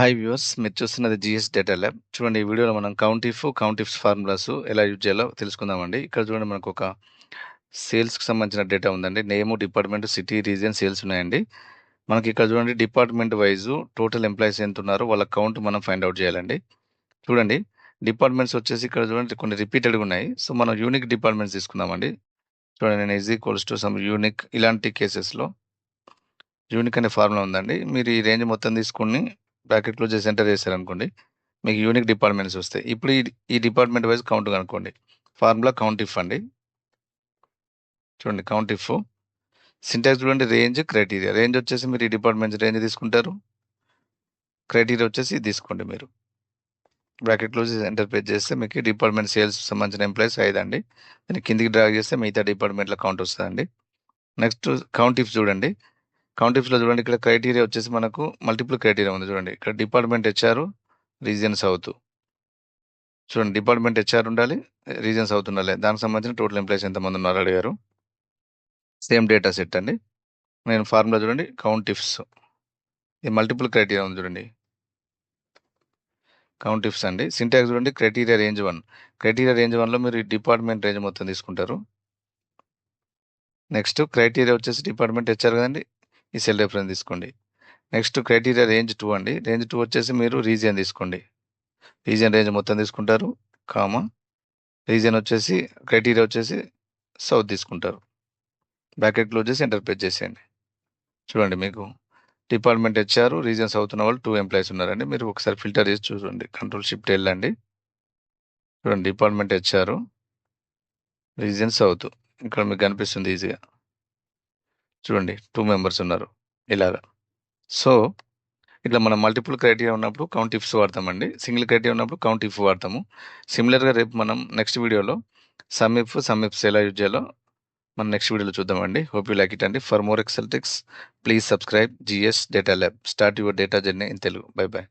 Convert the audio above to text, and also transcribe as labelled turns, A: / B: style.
A: Hi viewers, మీరు చూస్తున్నది GS data lab. చూడండి, ఈ వీడియోలో మనం కౌంట్ ఇఫ్స్ ఫార్ములాస్ ఎలా యూజ్ చేయాలో తెలుసుకుందామండి. ఇక్కడ చూడండి, మనకు ఒక సేల్స్కి సంబంధించిన డేటా ఉందండి. నేము, డిపార్ట్మెంట్, సిటీ, రీజియన్, సేల్స్ ఉన్నాయండి. మనకి ఇక్కడ చూడండి, డిపార్ట్మెంట్ వైజ్ టోటల్ ఎంప్లాయీస్ ఎంత ఉన్నారో వాళ్ళ కౌంట్ మనం ఫైండ్ అవుట్ చేయాలండి. చూడండి, డిపార్ట్మెంట్స్ వచ్చేసి ఇక్కడ చూడండి కొన్ని రిపీటెడ్గా ఉన్నాయి. సో మనం యూనిక్ డిపార్ట్మెంట్స్ తీసుకుందామండి. చూడండి, నేను is equals to some unique, ఇలాంటి కేసెస్లో యూనిక్ అనే ఫార్ములా ఉందండి. మీరు ఈ రేంజ్ మొత్తం తీసుకుని బ్రాకెట్ క్లోజ్ చేసి ఎంటర్ చేశారనుకోండి, మీకు యూనిక్ డిపార్ట్మెంట్స్ వస్తాయి. ఇప్పుడు ఈ డిపార్ట్మెంట్ వైజ్ కౌంట్ కనుక్కోండి. ఫార్ములా కౌంట్ ఇఫ్ అండి. చూడండి, కౌంట్ ఇఫ్ సింటాక్స్ చూడండి, రేంజ్, క్రైటీరియా. రేంజ్ వచ్చేసి మీరు ఈ డిపార్ట్మెంట్స్ రేంజ్ తీసుకుంటారు. క్రైటీరియా వచ్చేసి ఇది తీసుకోండి. మీరు బ్రాకెట్ క్లోజ్ చేసి ఎంటర్ పేజ్ చేస్తే మీకు డిపార్ట్మెంట్ సేల్స్ సంబంధించిన ఎంప్లాయీస్ 5 అండి. దీన్ని కిందికి డ్రాగ్ చేస్తే మిగతా డిపార్ట్మెంట్ల కౌంట్ వస్తుందండి. నెక్స్ట్ కౌంట్ ఇఫ్ చూడండి. కౌంట్ ఇఫ్స్లో చూడండి, ఇక్కడ క్రైటీరియా వచ్చేసి మనకు మల్టిపుల్ క్రైటీరియా ఉంది. చూడండి, ఇక్కడ డిపార్ట్మెంట్ హెచ్ఆర్, రీజియన్ సౌత్. చూడండి, డిపార్ట్మెంట్ హెచ్ఆర్ ఉండాలి, రీజియన్ సౌత్ ఉండాలి. దానికి సంబంధించిన టోటల్ ఎంప్లాయీస్ ఎంతమంది ఉన్నారు అడిగారు. సేమ్ డేటా సెట్ అండి. నేను ఫార్ములా చూడండి, కౌంట్ ఇఫ్స్. ఇది మల్టిపుల్ క్రైటీరియా ఉంది చూడండి, కౌంట్ ఇఫ్స్ అండి. సింటాక్స్ చూడండి, క్రైటీరియా రేంజ్ 1. క్రైటీరియా రేంజ్ 1లో మీరు ఈ డిపార్ట్మెంట్ రేంజ్ మొత్తం తీసుకుంటారు. నెక్స్ట్ క్రైటీరియా వచ్చేసి డిపార్ట్మెంట్ హెచ్ఆర్ కదండి, ఈ సెల్ రెఫరెన్స్ తీసుకోండి. నెక్స్ట్ క్రైటీరియా రేంజ్ 2 అండి. రేంజ్ 2 వచ్చేసి మీరు రీజియన్ తీసుకోండి. రీజియన్ రేంజ్ మొత్తం తీసుకుంటారు, కామా. రీజియన్ వచ్చేసి క్రైటీరియా వచ్చేసి సౌత్ తీసుకుంటారు. బ్రాకెట్ క్లోజ్ చేసి ఎంటర్ పేజ్ చేసేయండి. చూడండి, మీకు డిపార్ట్మెంట్ హెచ్ఆర్, రీజియన్ సౌత్ ఉన్న వాళ్ళు 2 ఎంప్లాయీస్ ఉన్నారండి. మీరు ఒకసారి ఫిల్టర్ చేసి చూడండి, కంట్రోల్ షిఫ్ట్ వెళ్ళండి. చూడండి, డిపార్ట్మెంట్ హెచ్ఆర్, రీజియన్ సౌత్, ఇక్కడ మీకు కనిపిస్తుంది ఈజీగా. చూడండి, 2 మెంబర్స్ ఉన్నారు ఇలాగా. సో ఇట్లా మనం మల్టిపుల్ క్రైటీరియా ఉన్నప్పుడు కౌంట్ ఇఫ్స్ వాడతామండి. సింగిల్ క్రైటీరియా ఉన్నప్పుడు కౌంట్ ఇఫ్ వాడతాము. సిమిలర్గా రేపు మనం నెక్స్ట్ వీడియోలో సమ్ ఇఫ్స్ ఎలా యూజ్ చేయాలో మనం నెక్స్ట్ వీడియోలో చూద్దామండి. హోప్ యూ లైక్ ఇట్ అండి. For more Excel tricks please subscribe GS data lab. Start your data journey in Telugu. Bye by.